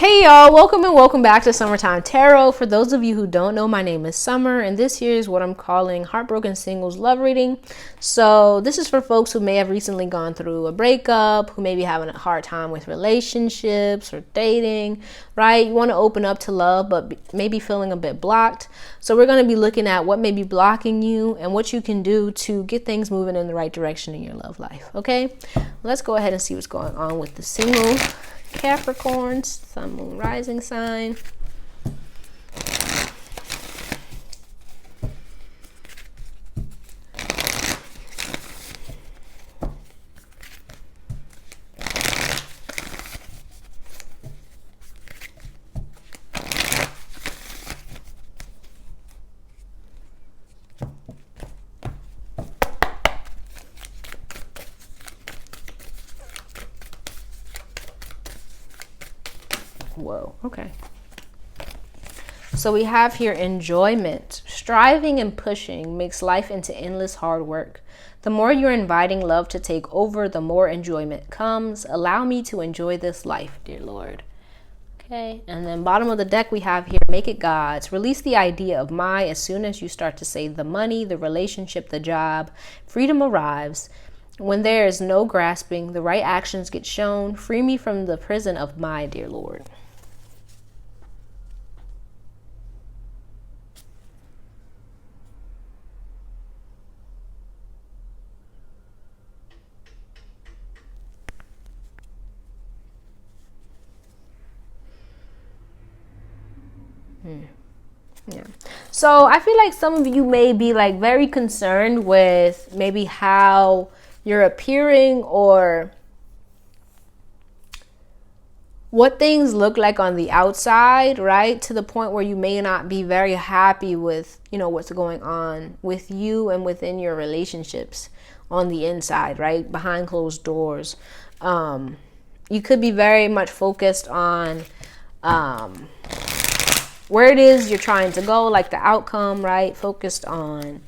Hey y'all, welcome and welcome back to Summertime Tarot. For those of you who don't know, my name is Summer, and this here is what I'm calling Heartbroken Singles Love Reading. So this is for folks who may have recently gone through a breakup, who may be having a hard time with relationships or dating, right? You want to open up to love, but maybe feeling a bit blocked. So we're going to be looking at what may be blocking you and what you can do to get things moving in the right direction in your love life, okay? Let's go ahead and see what's going on with the single Capricorn, Sun, Moon, Rising sign. Whoa, okay. So we have here enjoyment. Striving and pushing makes life into endless hard work. The more you're inviting love to take over, the more enjoyment comes. Allow me to enjoy this life, dear Lord. Okay, and then bottom of the deck we have here, make it God's. Release the idea of my as soon as you start to say the money, the relationship, the job. Freedom arrives. When there is no grasping, the right actions get shown. Free me from the prison of my, dear Lord. Yeah. So I feel like some of you may be like very concerned with maybe how you're appearing or what things look like on the outside, right? To the point where you may not be very happy with, what's going on with you and within your relationships on the inside, right? Behind closed doors. You could be very much focused on where it is you're trying to go, like the outcome, right? Focused on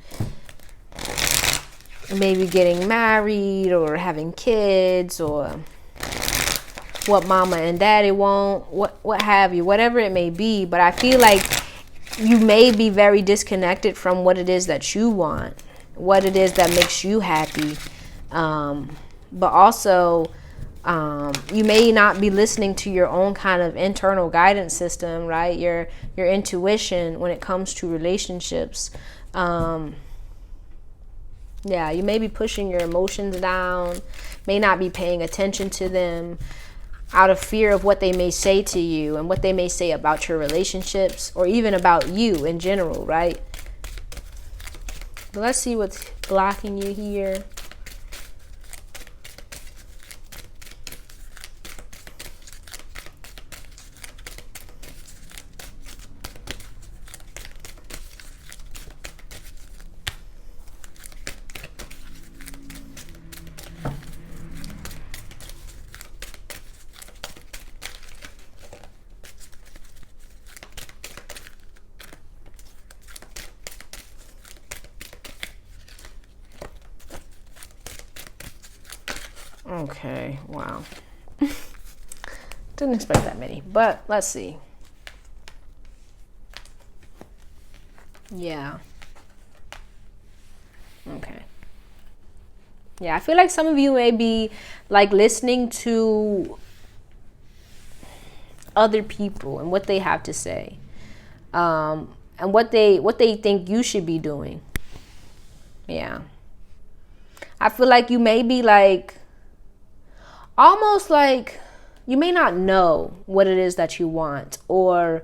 maybe getting married or having kids or what mama and daddy want, what have you, whatever it may be. But I feel like you may be very disconnected from what it is that you want, what it is that makes you happy. But also, you may not be listening to your own kind of internal guidance system, right? Your intuition when it comes to relationships. Yeah, you may be pushing your emotions down, may not be paying attention to them out of fear of what they may say to you and what they may say about your relationships or even about you in general, right? But let's see what's blocking you here. Okay, wow. Didn't expect that many, but let's see. Yeah. Okay. Yeah, I feel like some of you may be like listening to other people and what they have to say, and what they think you should be doing. Yeah. I feel like you may be like almost like you may not know what it is that you want, or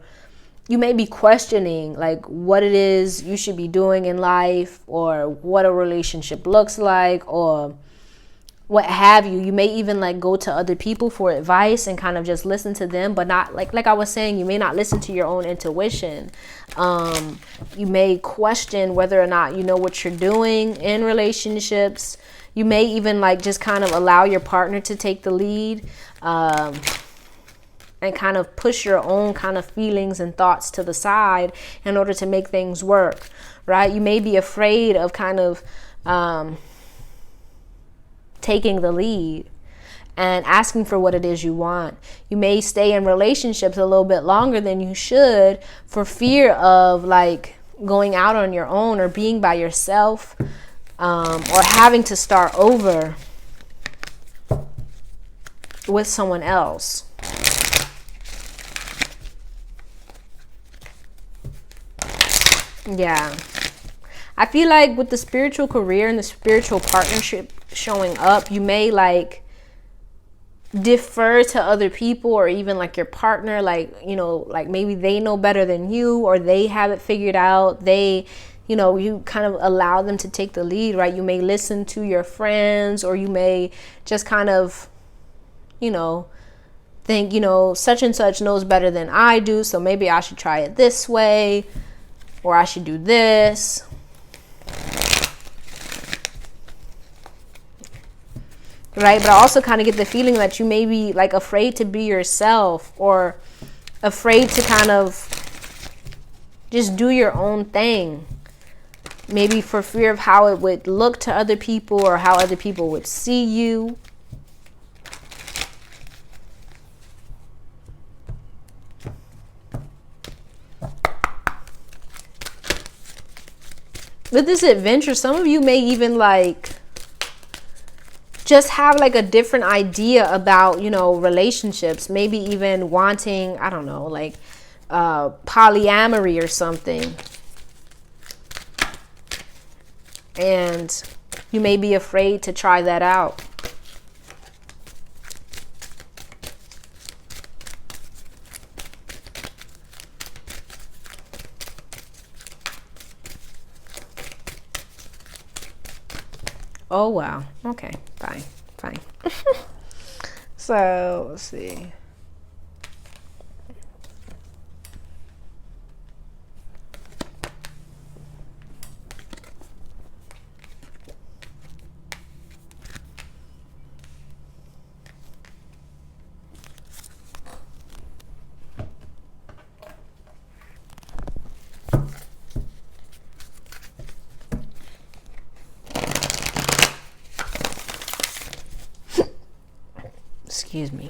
you may be questioning like what it is you should be doing in life or what a relationship looks like or what have you. You may even like go to other people for advice and kind of just listen to them, but not like I was saying, you may not listen to your own intuition. You may question whether or not you know what you're doing in relationships. You may even like just kind of allow your partner to take the lead, and kind of push your own kind of feelings and thoughts to the side in order to make things work, right? You may be afraid of kind of taking the lead and asking for what it is you want. You may stay in relationships a little bit longer than you should for fear of like going out on your own or being by yourself, or having to start over with someone else. Yeah. I feel like with the spiritual career and the spiritual partnership showing up, you may like defer to other people or even like your partner, like, you know, like maybe they know better than you or they have it figured out. They, you know, you kind of allow them to take the lead, right? You may listen to your friends, or you may just kind of, you know, think, you know, such and such knows better than I do, so maybe I should try it this way, or I should do this. Right? But I also kind of get the feeling that you may be like afraid to be yourself, or afraid to kind of just do your own thing. Maybe for fear of how it would look to other people or how other people would see you. With this adventure, some of you may even like just have like a different idea about, you know, relationships. Maybe even wanting, I don't know, like polyamory or something. And you may be afraid to try that out. Oh, wow. Okay, fine. So, let's see. Excuse me.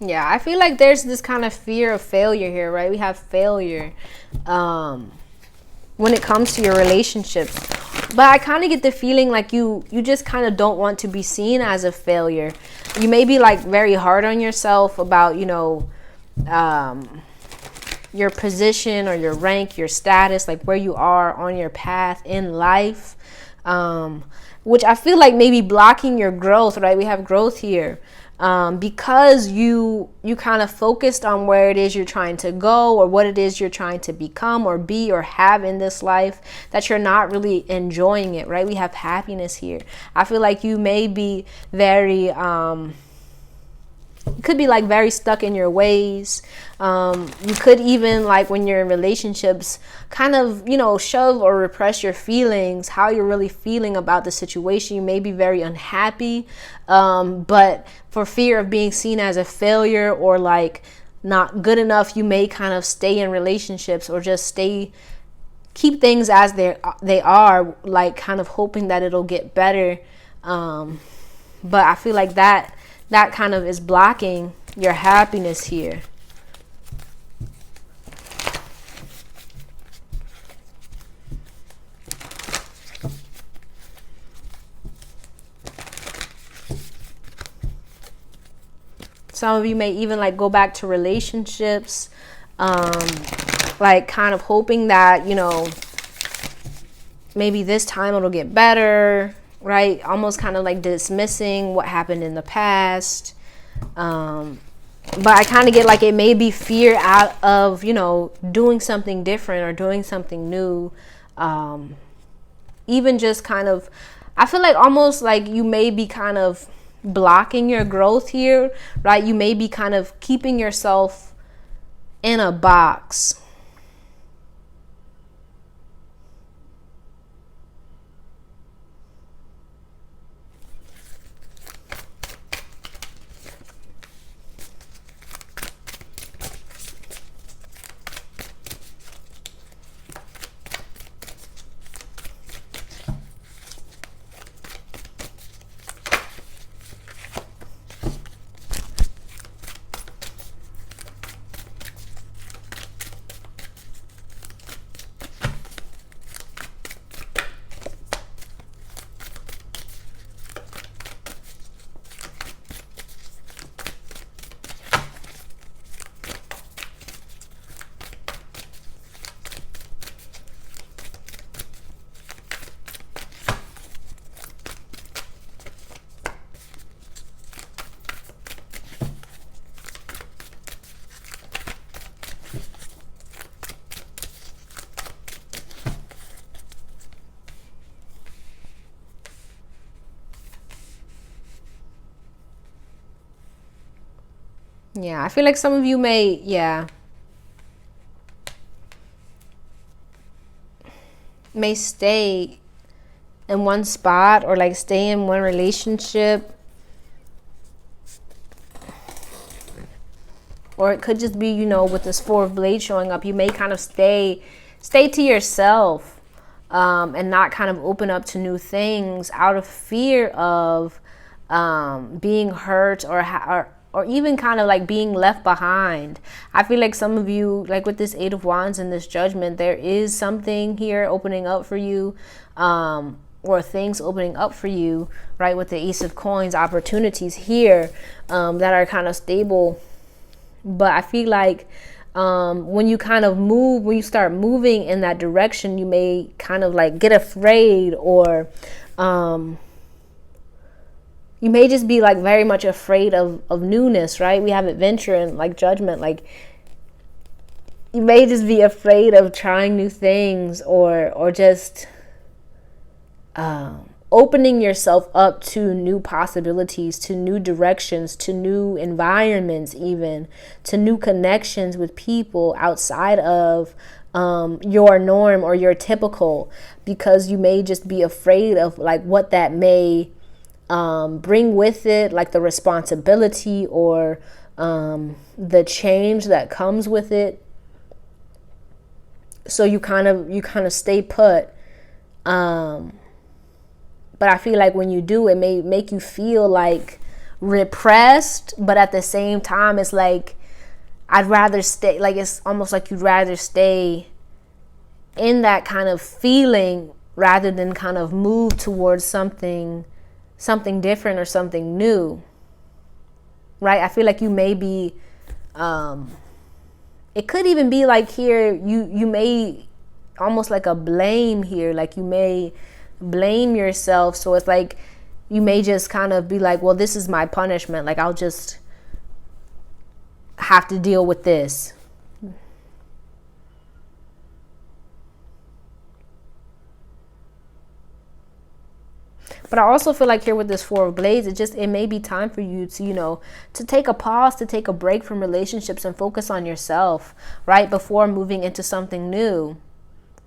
Yeah, I feel like there's this kind of fear of failure here, right? We have failure when it comes to your relationships. But I kind of get the feeling like you just kind of don't want to be seen as a failure. You may be like very hard on yourself about, you know, your position or your rank, your status, like where you are on your path in life, which I feel like maybe blocking your growth, right? We have growth here, because you kind of focused on where it is you're trying to go, or what it is you're trying to become or be or have in this life, that you're not really enjoying it, right? We have happiness here. I feel like you may be very you could be like very stuck in your ways. You could even, like when you're in relationships, kind of, you know, shove or repress your feelings, how you're really feeling about the situation. You may be very unhappy, but for fear of being seen as a failure or like not good enough, you may kind of stay in relationships or just keep things as they are, like kind of hoping that it'll get better. But I feel like that kind of is blocking your happiness here. Some of you may even like go back to relationships, like kind of hoping that, you know, maybe this time it'll get better. Right? Almost kind of like dismissing what happened in the past. But I kind of get like it may be fear out of, you know, doing something different or doing something new. Even just kind of, I feel like almost like you may be kind of blocking your growth here, right? You may be kind of keeping yourself in a box. Yeah, I feel like some of you may stay in one spot, or like stay in one relationship, or it could just be, with this Four of Blades showing up, you may kind of stay to yourself, and not kind of open up to new things out of fear of being hurt, or even kind of like being left behind. I feel like some of you, like with this Eight of Wands and this Judgment, there is something here opening up for you, or things opening up for you, right? With the Ace of Coins, opportunities here that are kind of stable. But I feel like when you start moving in that direction, you may kind of like get afraid, or you may just be like very much afraid of newness, right? We have Adventure and like Judgment. Like, you may just be afraid of trying new things, or just opening yourself up to new possibilities, to new directions, to new environments, even to new connections with people outside of your norm or your typical, because you may just be afraid of like what that may bring with it, like the responsibility, or the change that comes with it. So you kind of stay put. But I feel like when you do, it may make you feel like repressed, but at the same time, it's like, I'd rather stay, like, it's almost like you'd rather stay in that kind of feeling rather than kind of move towards something different or something new, right? I feel like you may be, it could even be like here, you may almost like a blame here, like you may blame yourself. So it's like you may just kind of be like, well, this is my punishment, like I'll just have to deal with this. But I also feel like here with this Four of Blades, it may be time for you to, to take a pause, to take a break from relationships and focus on yourself, right? Before moving into something new.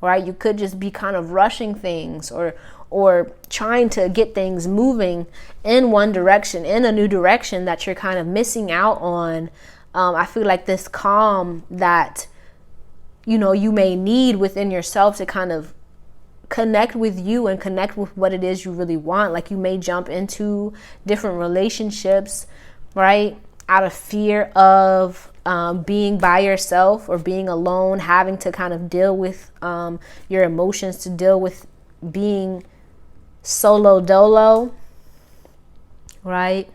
Right? You could just be kind of rushing things, or trying to get things moving in one direction, in a new direction that you're kind of missing out on. I feel like this calm that, you may need within yourself to kind of connect with you and connect with what it is you really want. Like, you may jump into different relationships, right? Out of fear of being by yourself or being alone, having to kind of deal with your emotions, to deal with being solo dolo, right?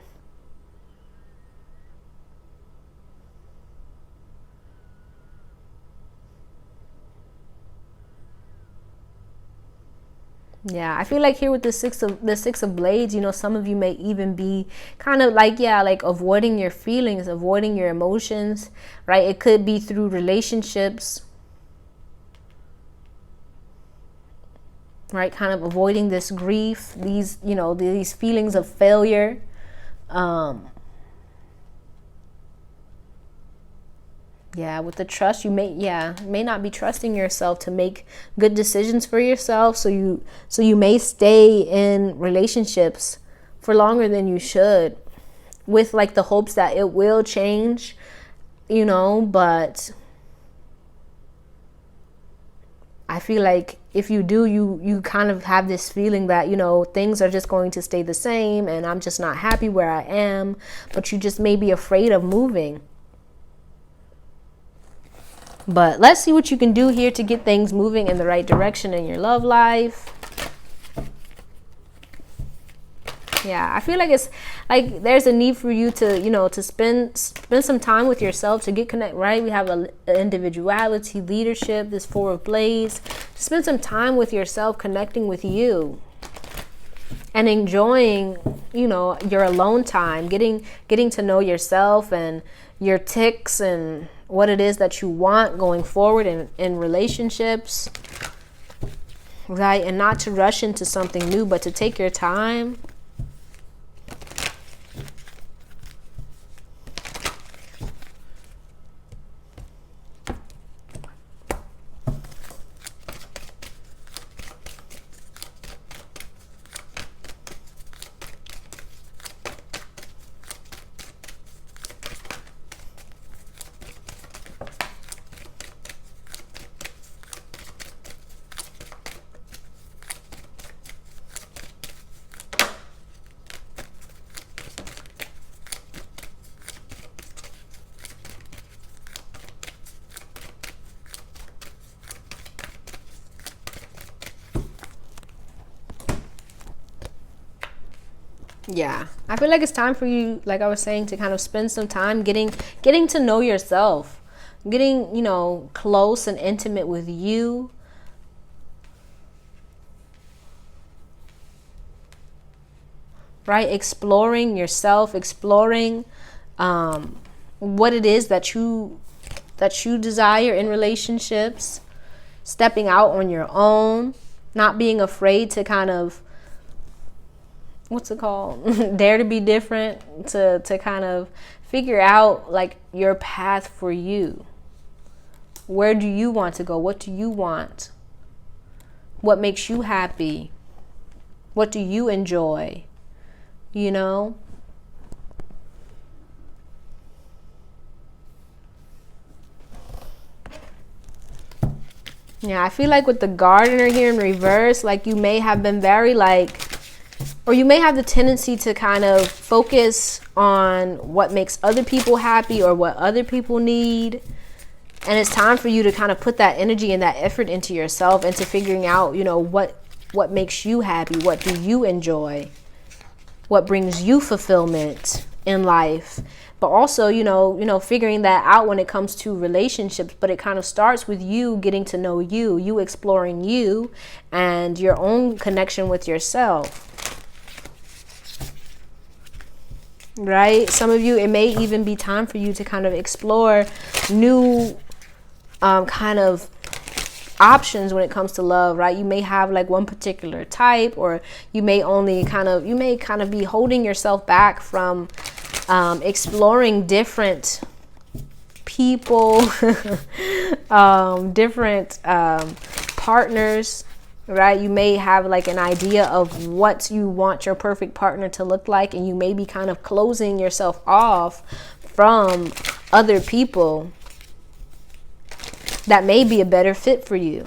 Yeah, I feel like here with the six of blades, some of you may even be kind of like, like avoiding your feelings, avoiding your emotions, right? It could be through relationships, right? Kind of avoiding this grief, these feelings of failure. With the trust, you may not be trusting yourself to make good decisions for yourself. So you may stay in relationships for longer than you should, with like the hopes that it will change, but I feel like if you do, you kind of have this feeling that, things are just going to stay the same and I'm just not happy where I am, but you just may be afraid of moving. But let's see what you can do here to get things moving in the right direction in your love life. Yeah, I feel like it's like there's a need for you to, to spend some time with yourself, to get connected, right? We have a individuality, leadership, this Four of Blades. Spend some time with yourself, connecting with you and enjoying, your alone time, getting to know yourself and your tics and what it is that you want going forward in relationships, right? And not to rush into something new, but to take your time. Yeah, I feel like it's time for you, like I was saying, to kind of spend some time getting to know yourself, getting, close and intimate with you. Right? Exploring yourself, exploring what it is that you desire in relationships, stepping out on your own, not being afraid to kind of, what's it called? Dare to be different, to kind of figure out like your path for you. Where do you want to go? What do you want? What makes you happy? What do you enjoy? You know? Yeah, I feel like with the gardener here in reverse, like you may have been very or you may have the tendency to kind of focus on what makes other people happy or what other people need. And it's time for you to kind of put that energy and that effort into yourself, into figuring out, what makes you happy, what do you enjoy, what brings you fulfillment in life. But also, figuring that out when it comes to relationships. But it kind of starts with you getting to know you exploring you and your own connection with yourself. Right? Some of you, it may even be time for you to kind of explore new kind of options when it comes to love, right? You may have like one particular type, or you may kind of be holding yourself back from exploring different people, different partners, right? You may have like an idea of what you want your perfect partner to look like, and you may be kind of closing yourself off from other people that may be a better fit for you.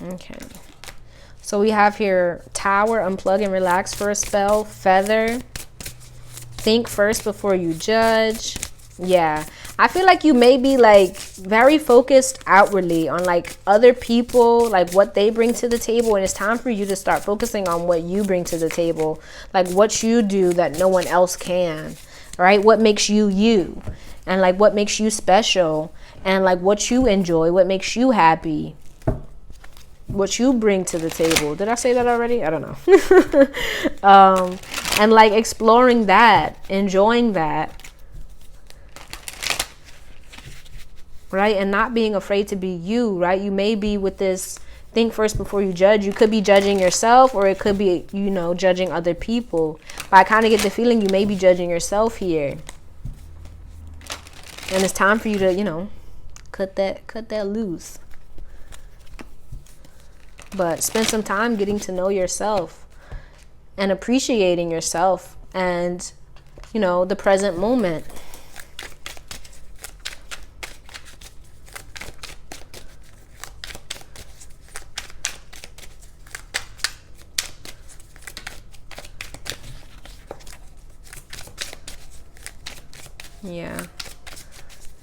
Okay. So we have here Tower, unplug and relax for a spell. Feather, think first before you judge. Yeah, I feel like you may be like very focused outwardly on like other people, like what they bring to the table, and it's time for you to start focusing on what you bring to the table, like what you do that no one else can, right? What makes you you, and like what makes you special, and like what you enjoy, what makes you happy, what you bring to the table. Did I say that already? I don't know. And like exploring that, enjoying that, right? And not being afraid to be you, right? You may be with this think first before you judge. You could be judging yourself, or it could be, judging other people. But I kind of get the feeling you may be judging yourself here. And it's time for you to, cut that loose. But spend some time getting to know yourself and appreciating yourself and, the present moment. Yeah.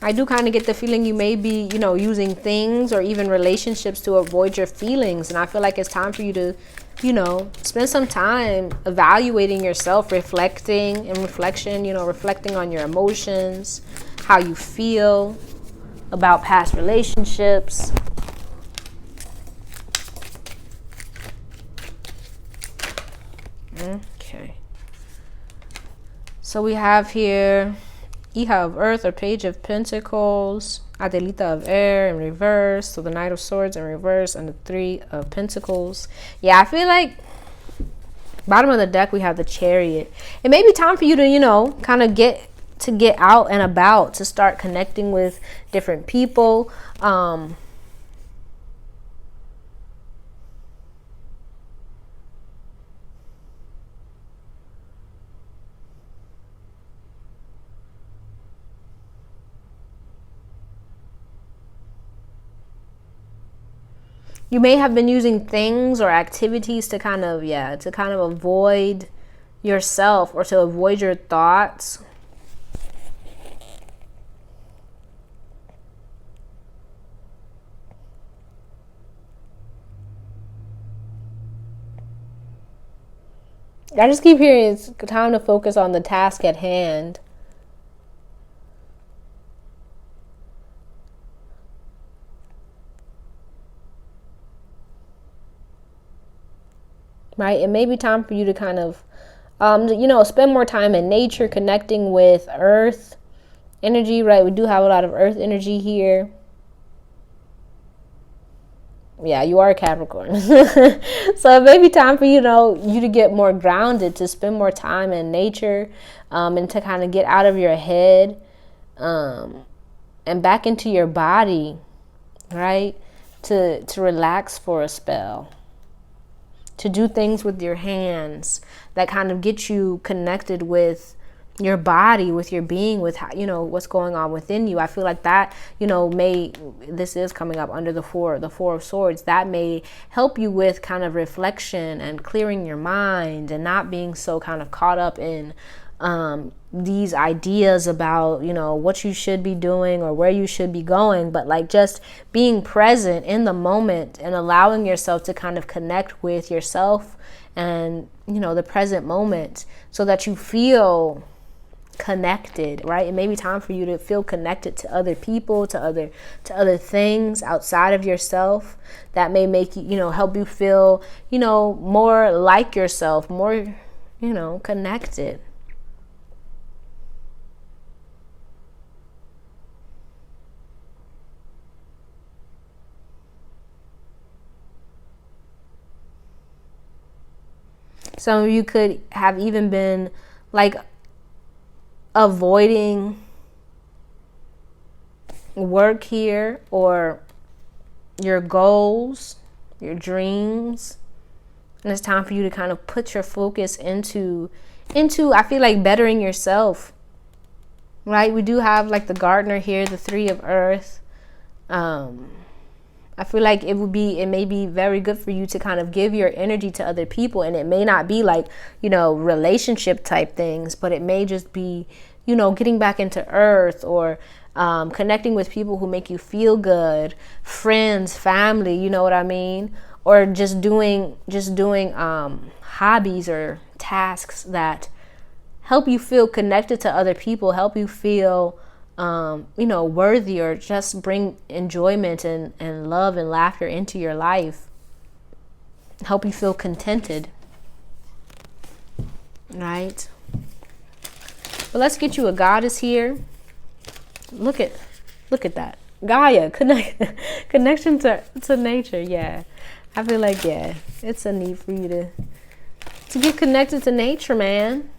I do kind of get the feeling you may be, using things or even relationships to avoid your feelings. And I feel like it's time for you to, spend some time evaluating yourself, reflecting on your emotions, how you feel about past relationships. Okay. So we have here Hija of Earth or Page of Pentacles, Adelita of Air in reverse, so the Knight of Swords in reverse, and the Three of Pentacles. Yeah, I feel like bottom of the deck we have the Chariot. It may be time for you to, kind of get out and about, to start connecting with different people. You may have been using things or activities to kind of avoid yourself or to avoid your thoughts. I just keep hearing it's time to focus on the task at hand. Right? It may be time for you to kind of, spend more time in nature, connecting with earth energy, right? We do have a lot of earth energy here. Yeah, you are a Capricorn. So it may be time for you to get more grounded, to spend more time in nature, and to kind of get out of your head, and back into your body, right? To relax for a spell. To do things with your hands that kind of get you connected with your body, with your being, with what's going on within you. I feel like that this is coming up under the four of swords. That may help you with kind of reflection and clearing your mind and not being so kind of caught up in these ideas about what you should be doing or where you should be going, but like just being present in the moment and allowing yourself to kind of connect with yourself and the present moment, so that you feel connected, right? It may be time for you to feel connected to other people, to other things outside of yourself that may make you help you feel more like yourself, more connected. Some of you could have even been like avoiding work here, or your goals, your dreams. And it's time for you to kind of put your focus into I feel like bettering yourself. Right? We do have like the gardener here, the 3 of earth. I feel like it may be very good for you to kind of give your energy to other people. And it may not be like, relationship type things, but it may just be, getting back into earth, or connecting with people who make you feel good, friends, family, you know what I mean? Or just doing hobbies or tasks that help you feel connected to other people, help you feel worthy, or just bring enjoyment and love and laughter into your life. Help you feel contented. Right? But let's get you a goddess here. Look at that. Gaia, connection to nature. Yeah. I feel like, it's a need for you to get connected to nature, man.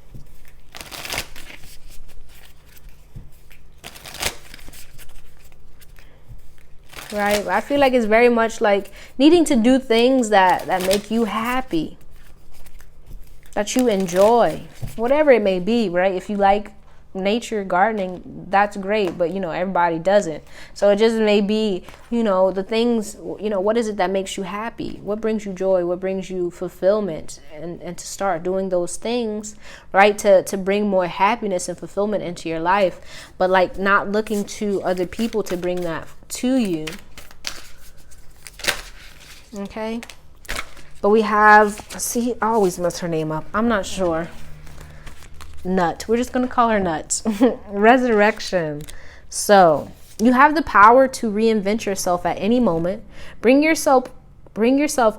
Right? I feel like it's very much like needing to do things that make you happy, that you enjoy, whatever it may be, right? If you like nature, gardening, that's great, but everybody doesn't. So it just may be, the things, what is it that makes you happy? What brings you joy? What brings you fulfillment? And to start doing those things, right? To bring more happiness and fulfillment into your life, but like not looking to other people to bring that to you. Okay. But we have, I always mess her name up. I'm not sure. Nut. We're just going to call her Nut. Resurrection. So you have the power to reinvent yourself at any moment. Bring yourself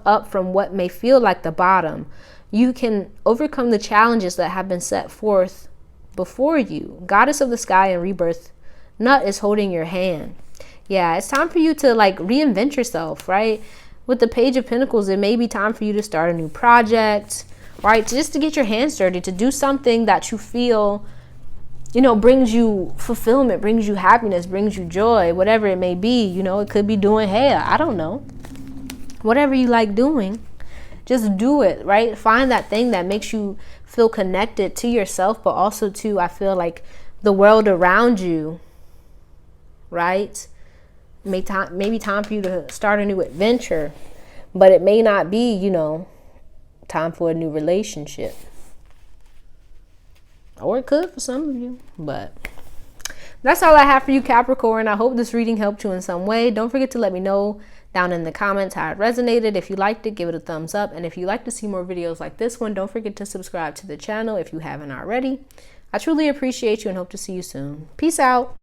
up from what may feel like the bottom. You can overcome the challenges that have been set forth before you. Goddess of the sky and rebirth, Nut is holding your hand. Yeah, it's time for you to like reinvent yourself, right? With the Page of Pentacles, it may be time for you to start a new project, right? Just to get your hands dirty, to do something that you feel, brings you fulfillment, brings you happiness, brings you joy, whatever it may be. It could be doing hair. I don't know. Whatever you like doing, just do it, right? Find that thing that makes you feel connected to yourself, but also to, I feel like, the world around you, right? Maybe time for you to start a new adventure, But it may not be, you know, time for a new relationship. Or it could for some of you. But that's all I have for you, Capricorn. I hope this reading helped you in some way. Don't forget to let me know down in the comments how it resonated. If you liked it, give it a thumbs up. And if you'd like to see more videos like this one, don't forget to subscribe to the channel if you haven't already. I truly appreciate you and hope to see you soon. Peace out.